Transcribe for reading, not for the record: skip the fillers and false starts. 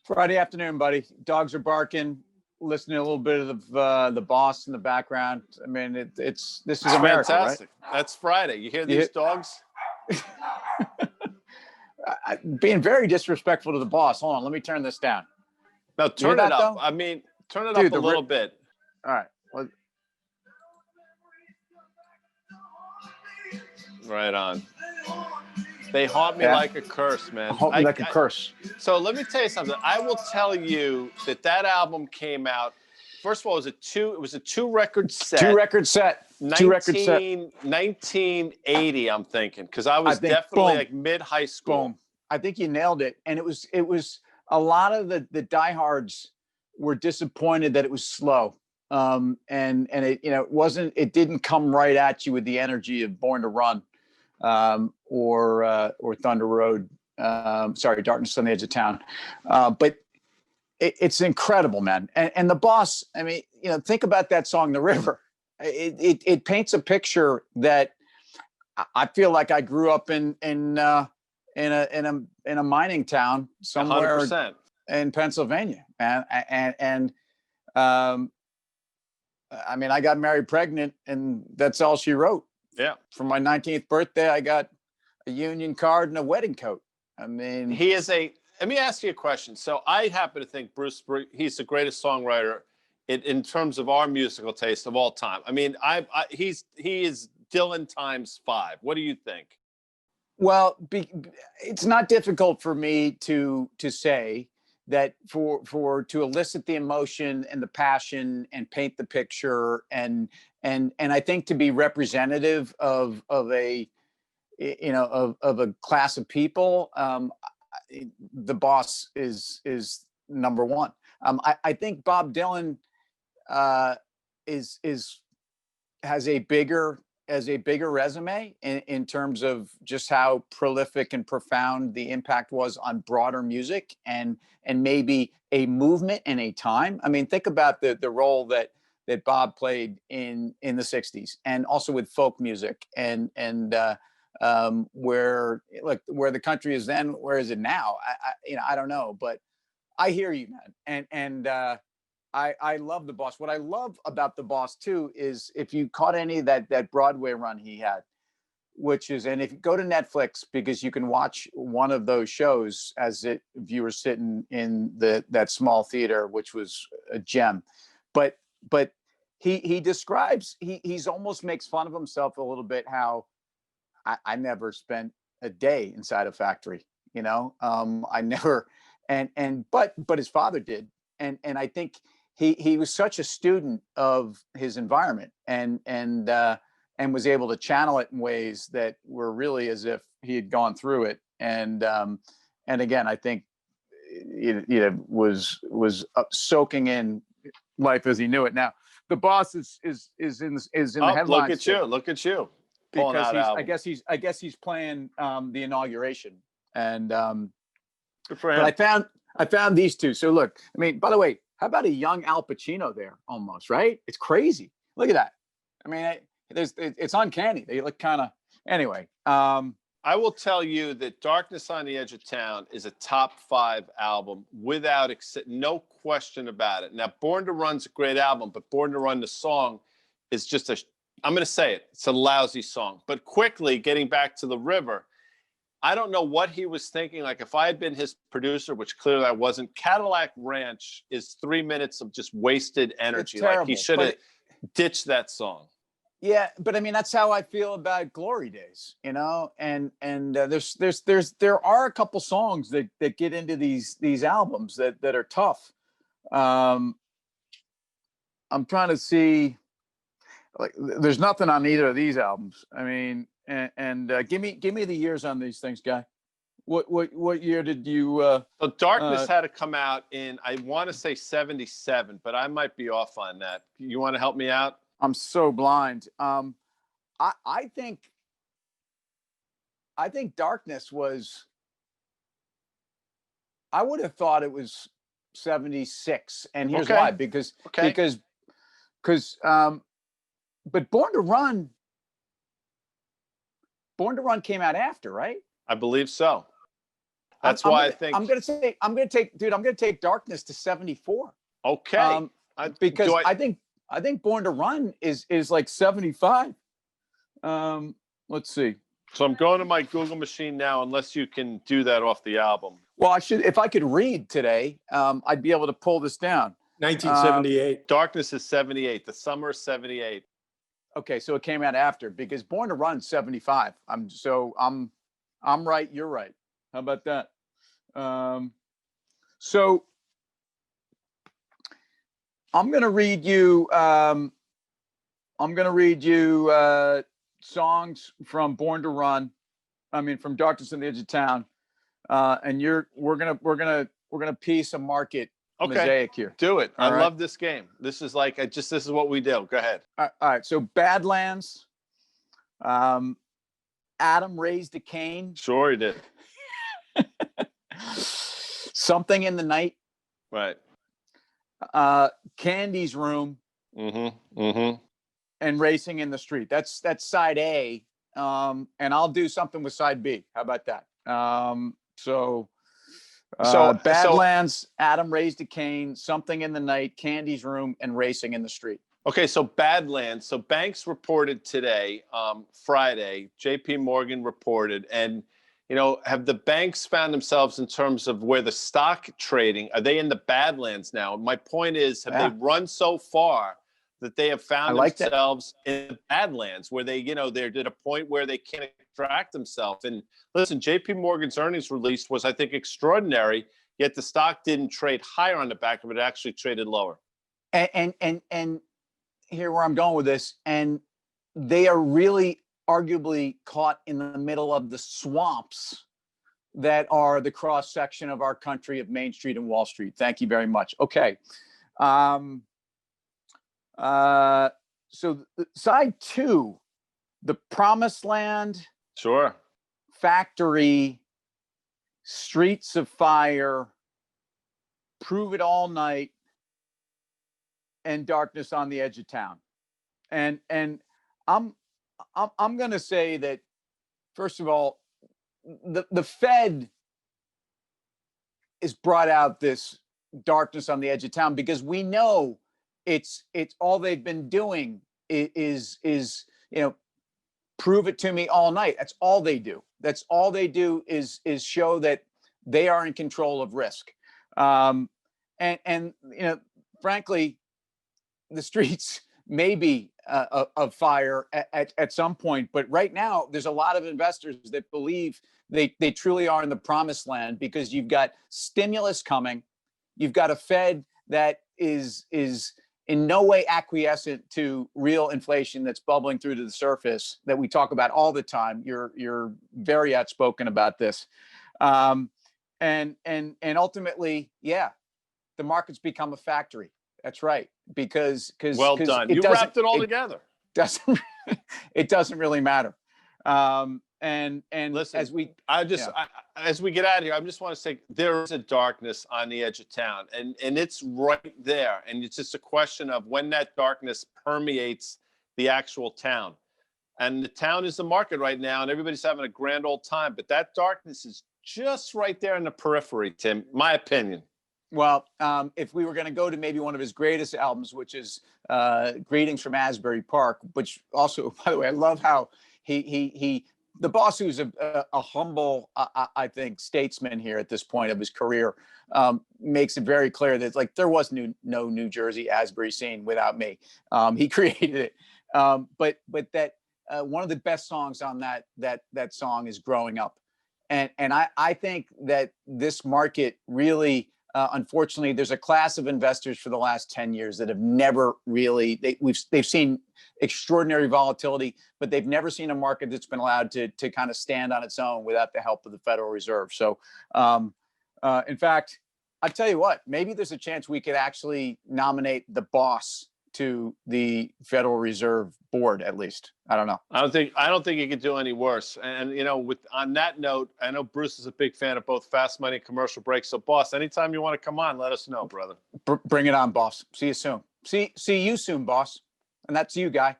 Friday afternoon, buddy. Dogs are barking. Listening to a little bit of the Boss in the background. I mean, this is America, fantastic. Right? That's Friday. You hear these dogs? Being very disrespectful to the Boss. Hold on, let me turn this down. No, turn it up. Though? I mean, turn it up a little bit. All right. Well, right on. They haunt me like a curse, man. Haunt me like a curse. So let me tell you something. I will tell you that album came out. First of all, it was a two-record set. Two record set. 1980, I'm thinking, because I was definitely like mid-high school. Boom. I think you nailed it. And it was a lot of the diehards were disappointed that it was slow. And it didn't come right at you with the energy of Born to Run or Thunder Road. Darkness on the Edge of Town. But it's incredible, man. And the Boss, I mean, think about that song, The River. It paints a picture that I feel like I grew up in a mining town somewhere 100%. In Pennsylvania, and I mean, I got married pregnant, and that's all she wrote. Yeah. For my 19th birthday, I got a union card and a wedding coat. I mean, let me ask you a question. So I happen to think he's the greatest songwriter in terms of our musical taste of all time. I mean, he is Dylan times 5. What do you think? Well, it's not difficult for me to say that to elicit the emotion and the passion and paint the picture and I think to be representative of a class of people, the Boss is number one. I think Bob Dylan has a bigger resume in terms of just how prolific and profound the impact was on broader music and maybe a movement in a time. I mean, think about the role that Bob played in the 60s and also with folk music and where the country is then, where is it now? I don't know, but I hear you, man. And I love the Boss. What I love about the Boss too is if you caught any of that Broadway run he had, and if you go to Netflix, because you can watch one of those shows as if you were sitting in that small theater, which was a gem. But he describes, he's almost makes fun of himself a little bit, how I never spent a day inside a factory, I never, but his father did. And I think he was such a student of his environment and was able to channel it in ways that were really as if he had gone through it. And again, I think was soaking in life as he knew it. Now, the Boss is in the headlines. Look at you. Because I guess he's playing the inauguration, and good for him. But I found these two. So look, I mean, by the way, how about a young Al Pacino there? Almost, right? It's crazy. Look at that. I mean, it's uncanny. They look kind of. Anyway, I will tell you that Darkness on the Edge of Town is a top 5 album without no question about it. Now, Born to Run's a great album, but Born to Run, the song, is just I'm going to say it. It's a lousy song. But quickly, getting back to The River, I don't know what he was thinking. Like, if I had been his producer, which clearly I wasn't, Cadillac Ranch is 3 minutes of just wasted energy. Like, he should have ditched that song. Yeah, but I mean, that's how I feel about Glory Days, and there are a couple songs that get into these albums that are tough. I'm trying to see, like, there's nothing on either of these albums. I mean, and give me the years on these things, Guy. What year did you? So Darkness had to come out in, I want to say 77, but I might be off on that. You want to help me out? I'm so blind. I think Darkness was. I would have thought it was 76, and here's why. Because but Born to Run came out after, right? I believe so. That's why I think. I'm gonna take Darkness to 74. Okay. Because I think Born to Run is like 75. Let's see. So I'm going to my Google machine now, unless you can do that off the album. Well, if I could read today, I'd be able to pull this down. 1978. Darkness is 78. The summer is 78. Okay, so it came out after, because Born to Run 75. I'm right. You're right. How about that? So I'm gonna read you. Songs from Born to Run. I mean, from Darkness on the Edge of Town, and we're gonna piece a market mosaic here. Do it. All I right? love this game. This is like this is what we do. Go ahead. All right. So Badlands. Adam Raised a Cain. Sure, he did. Something in the Night. Right. Candy's Room. Mm-hmm. Mm-hmm. And Racing in the Street. That's side A. And I'll do something with side B. How about that? So Badlands, Adam Raised a Cain, Something in the Night, Candy's Room, and Racing in the Street. Okay, so Badlands. So banks reported today, Friday. J.P. Morgan reported, and have the banks found themselves in terms of where the stock trading? Are they in the Badlands now? My point is, have they run so far that they have found themselves in the Badlands, where they're at a point where they can't extract themselves? And listen, J.P. Morgan's earnings release was, I think, extraordinary. Yet the stock didn't trade higher on the back of it; it actually traded lower. And here where I'm going with this, and they are really arguably caught in the middle of the swamps that are the cross section of our country of Main Street and Wall Street. Thank you very much. Okay. So side 2, The Promised Land. Sure. Factory, Streets of Fire, Prove It All Night, and Darkness on the Edge of Town. And I'm going to say that, first of all, the Fed has brought out this Darkness on the Edge of Town because we know it's all they've been doing is prove it to me all night. That's all they do. That's all they do is show that they are in control of risk. And frankly, the streets may be of fire at some point, but right now there's a lot of investors that believe they truly are in the promised land, because you've got stimulus coming, you've got a Fed that is in no way acquiescent to real inflation that's bubbling through to the surface that we talk about all the time. You're very outspoken about this, and ultimately, the market's become a factory. That's right, because well done. You wrapped it all together. It doesn't really matter. And listen, as we as we get out of here, I just want to say there is a darkness on the edge of town, and it's right there, and it's just a question of when that darkness permeates the actual town. And the town is the market right now, and everybody's having a grand old time, but that darkness is just right there in the periphery, Tim, my opinion. Well, if we were going to go to maybe one of his greatest albums, which is Greetings from Asbury Park, which also, by the way, I love how he the boss, who's a humble, I think, statesman here at this point of his career, makes it very clear that there was no New Jersey Asbury scene without me. He created it. But that one of the best songs on that song is Growing Up. And I think that this market really, unfortunately, there's a class of investors for the last 10 years that have never really, they've seen extraordinary volatility, but they've never seen a market that's been allowed to kind of stand on its own without the help of the Federal Reserve. So, in fact, I'll tell you what, maybe there's a chance we could actually nominate the boss to the Federal Reserve Board, at least. I don't know. I don't think you could do any worse. And on that note, I know Bruce is a big fan of both Fast Money and Commercial Break. So, boss, anytime you want to come on, let us know, brother. Bring it on, boss. See you soon. See you soon, boss. And that's you, guy.